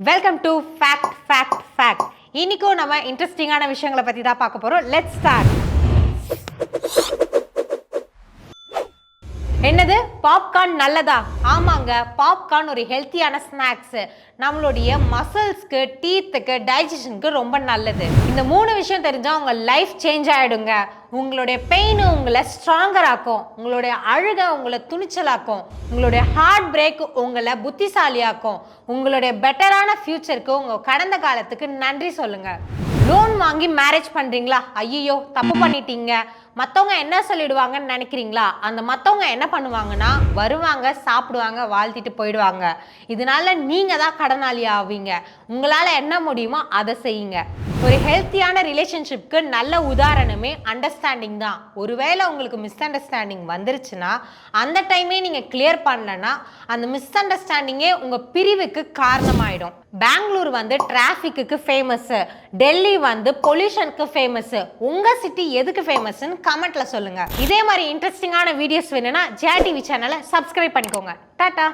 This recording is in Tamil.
Welcome to fact. இன்னைக்கும் நம்ம இன்ட்ரெஸ்டிங்கான விஷயங்களை பற்றி தான் பார்க்க போகிறோம். Let's start. என்னது, பாப்கார்ன் நல்லதா? ஆமாங்க, பாப்கார்ன் ஒரு ஹெல்த்தியான ஸ்நாக்ஸ். நம்மளுடைய மசில்ஸ்க்கு, டீத்துக்கு, டைஜஷனுக்கு ரொம்ப நல்லது. இந்த 3 விஷயம் தெரிஞ்சால் உங்கள் லைஃப் சேஞ்ச் ஆகிடுங்க. உங்களுடைய பெயின் உங்களை ஸ்ட்ராங்கர் ஆக்கும், உங்களுடைய அழுகை உங்களை துணிச்சலாக்கும், உங்களுடைய ஹார்ட் பிரேக் உங்களை புத்திசாலியாக்கும், உங்களுடைய பெட்டரான ஃபியூச்சருக்கு உங்கள் கடந்த காலத்துக்கு நன்றி சொல்லுங்க. லோன் வாங்கி மேரேஜ் பண்ணுறீங்களா? ஐயோ தப்பு பண்ணிட்டீங்க, மற்றவங்க என்ன சொல்லிடுவாங்கன்னு நினைக்கிறீங்களா? அந்த மற்றவங்க என்ன பண்ணுவாங்கன்னா, வருவாங்க, சாப்பிடுவாங்க, வாழ்த்திட்டு போயிடுவாங்க. இதனால நீங்கள் தான் கடனாளி ஆவீங்க. உங்களால் என்ன முடியுமோ அதை செய்யுங்க. ஒரு ஹெல்த்தியான ரிலேஷன்ஷிப்க்கு நல்ல உதாரணமே அண்டர்ஸ்டாண்டிங் தான். ஒருவேளை உங்களுக்கு மிஸ் அண்டர்ஸ்டாண்டிங் வந்துருச்சுன்னா அந்த டைமே நீங்கள் கிளியர் பண்ணலன்னா அந்த மிஸ் அண்டர்ஸ்டாண்டிங்கே உங்கள் பிரிவுக்கு காரணமாயிடும். பெங்களூர் டிராஃபிக்கு ஃபேமஸ், டெல்லி பொல்யூஷனுக்கு ஃபேமஸ். உங்கள் சிட்டி எதுக்கு ஃபேமஸ்ன்னு கமெண்ட்ல சொல்லுங்க. இதே மாதிரி இன்ட்ரெஸ்டிங்கான வீடியோஸ் வேணும்னா ஜெயா டிவி சேனலை சப்ஸ்கிரைப் பண்ணிக்கோங்க. டாடா.